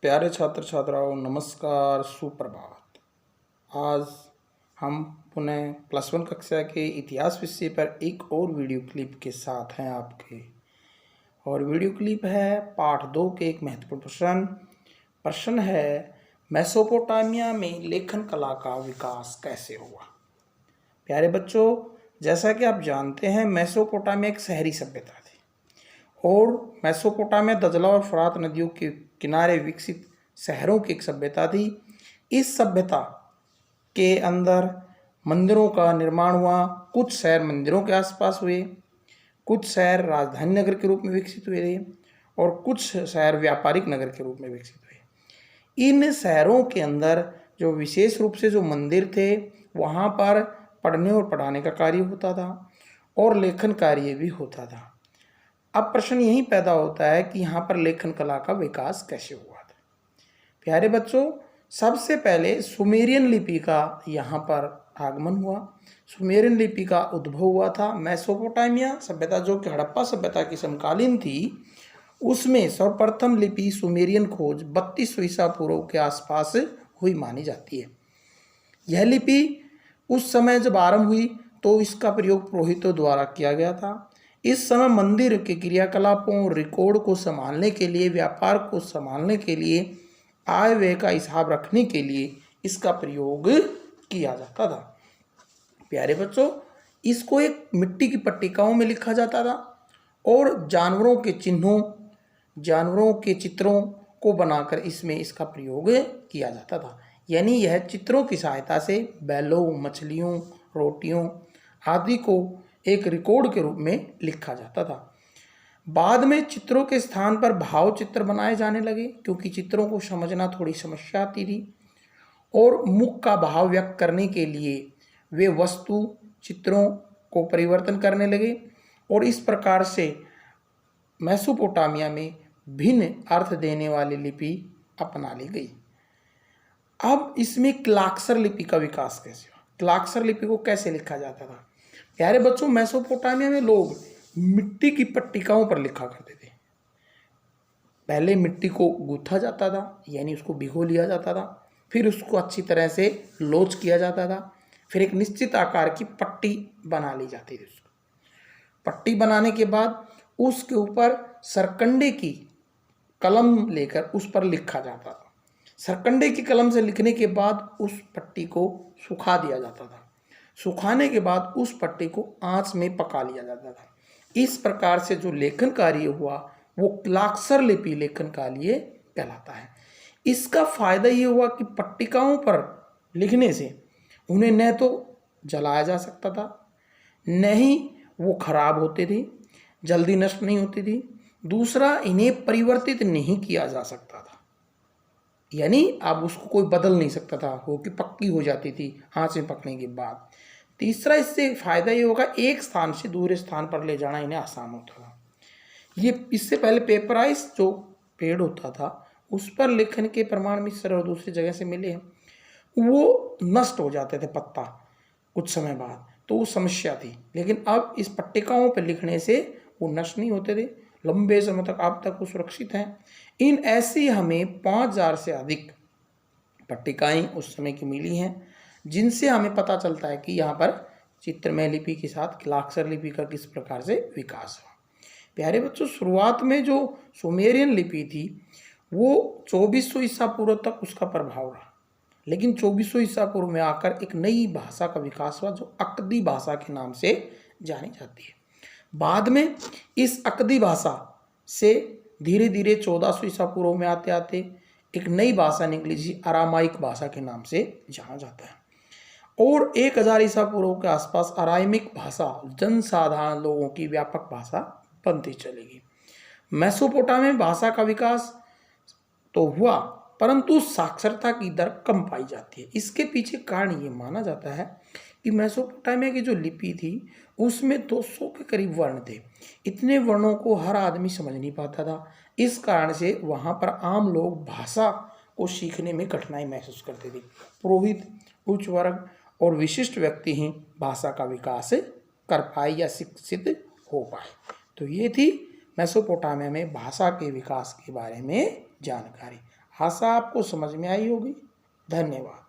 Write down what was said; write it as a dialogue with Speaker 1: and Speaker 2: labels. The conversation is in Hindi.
Speaker 1: प्यारे छात्र छात्राओं, नमस्कार, सुप्रभात। आज हम पुनः +1 कक्षा के इतिहास विषय पर एक और वीडियो क्लिप के साथ हैं आपके। और वीडियो क्लिप है पाठ 2 के एक महत्वपूर्ण प्रश्न है, मेसोपोटामिया में लेखन कला का विकास कैसे हुआ। प्यारे बच्चों, जैसा कि आप जानते हैं, मेसोपोटामिया एक शहरी सभ्यता थी और मेसोपोटामिया दजला और फरात नदियों के किनारे विकसित शहरों की एक सभ्यता थी। इस सभ्यता के अंदर मंदिरों का निर्माण हुआ। कुछ शहर मंदिरों के आसपास हुए, कुछ शहर राजधानी नगर के रूप में विकसित हुए थे और कुछ शहर व्यापारिक नगर के रूप में विकसित हुए। इन शहरों के अंदर जो विशेष रूप से जो मंदिर थे, वहाँ पर पढ़ने और पढ़ाने का कार्य होता था और लेखन कार्य भी होता था। अब प्रश्न यही पैदा होता है कि यहाँ पर लेखन कला का विकास कैसे हुआ था। प्यारे बच्चों, सबसे पहले सुमेरियन लिपि का यहाँ पर आगमन हुआ। सुमेरियन लिपि का उद्भव हुआ था। मेसोपोटामिया सभ्यता जो कि हड़प्पा सभ्यता की समकालीन थी, उसमें सर्वप्रथम लिपि सुमेरियन खोज 3200 ईसा पूर्व के आसपास हुई मानी जाती है। यह लिपि उस समय जब आरंभ हुई तो इसका प्रयोग पुरोहितों द्वारा किया गया था। इस समय मंदिर के क्रियाकलापों, रिकॉर्ड को संभालने के लिए, व्यापार को संभालने के लिए, आय व्यय का हिसाब रखने के लिए इसका प्रयोग किया जाता था। प्यारे बच्चों, इसको एक मिट्टी की पट्टिकाओं में लिखा जाता था और जानवरों के चिन्हों, जानवरों के चित्रों को बनाकर इसमें इसका प्रयोग किया जाता था। यानी यह चित्रों की सहायता से बैलों, मछलियों, रोटियों आदि को एक रिकॉर्ड के रूप में लिखा जाता था। बाद में चित्रों के स्थान पर भाव चित्र बनाए जाने लगे, क्योंकि चित्रों को समझना थोड़ी समस्या आती थी और मुख का भाव व्यक्त करने के लिए वे वस्तु चित्रों को परिवर्तन करने लगे और इस प्रकार से मेसोपोटामिया में भिन्न अर्थ देने वाली लिपि अपना ली गई। अब इसमें क्लाक्सर लिपि का विकास कैसे हुआ। क्लाक्सर लिपि को कैसे लिखा जाता था। प्यारे बच्चों, मेसोपोटामिया में लोग मिट्टी की पट्टिकाओं पर लिखा करते थे। पहले मिट्टी को गूंथा जाता था, यानी उसको भिगो लिया जाता था, फिर उसको अच्छी तरह से लोच किया जाता था, फिर एक निश्चित आकार की पट्टी बना ली जाती थी। उसको पट्टी बनाने के बाद उसके ऊपर सरकंडे की कलम लेकर उस पर लिखा जाता था। सरकंडे की कलम से लिखने के बाद उस पट्टी को सुखा दिया जाता था। सुखाने के बाद उस पट्टी को आंच में पका लिया जाता था। इस प्रकार से जो लेखन कार्य हुआ वो क्लाक्सर लिपि लेखन कार्य कहलाता है। इसका फायदा ये हुआ कि पट्टिकाओं पर लिखने से उन्हें न तो जलाया जा सकता था, न ही वो खराब होते थे, जल्दी नष्ट नहीं होती थी। दूसरा, इन्हें परिवर्तित नहीं किया जा सकता था, यानी अब उसको कोई बदल नहीं सकता था, वो कि पक्की हो जाती थी हाथ में पकने के बाद। तीसरा, इससे फायदा ये होगा, एक स्थान से दूसरे स्थान पर ले जाना इन्हें आसान होता था। ये इससे पहले पेपराइस जो पेड़ होता था उस पर लेखन के प्रमाण मिस्र और दूसरी जगह से मिले हैं, वो नष्ट हो जाते थे पत्ता कुछ समय बाद, तो वो समस्या थी। लेकिन अब इस पट्टिकाओं पर लिखने से वो नष्ट नहीं होते थे, लंबे समय तक अब तक वो सुरक्षित हैं। इन ऐसी हमें 5000 से अधिक पट्टिकाएं उस समय की मिली हैं, जिनसे हमें पता चलता है कि यहाँ पर चित्रमय लिपि के साथ क्लाक्सर लिपि का किस प्रकार से विकास हुआ। प्यारे बच्चों, शुरुआत में जो सुमेरियन लिपि थी वो 2400 ईसा पूर्व तक उसका प्रभाव रहा, लेकिन 2400 ईसा पूर्व में आकर एक नई भाषा का विकास हुआ जो अक्दी भाषा के नाम से जानी जाती है। बाद में इस अक्दी भाषा से धीरे धीरे 1400 ईसा पूर्व में आते आते एक नई भाषा निकली जिसे अरामाइक भाषा के नाम से जाना जाता है और 1000 ईसा पूर्व के आसपास अरामिक भाषा जनसाधारण लोगों की व्यापक भाषा बनती चलेगी। मेसोपोटामिया में भाषा का विकास तो हुआ, परंतु साक्षरता की दर कम पाई जाती है। इसके पीछे कारण ये माना जाता है कि मेसोपोटामिया की जो लिपि थी उसमें 200 के करीब वर्ण थे। इतने वर्णों को हर आदमी समझ नहीं पाता था। इस कारण से वहाँ पर आम लोग भाषा को सीखने में कठिनाई महसूस करते थे। पुरोहित, उच्च वर्ग और विशिष्ट व्यक्ति ही भाषा का विकास कर पाए या शिक्षित हो पाए। तो ये थी मेसोपोटामिया में भाषा के विकास के बारे में जानकारी। आशा आपको समझ में आई होगी। धन्यवाद।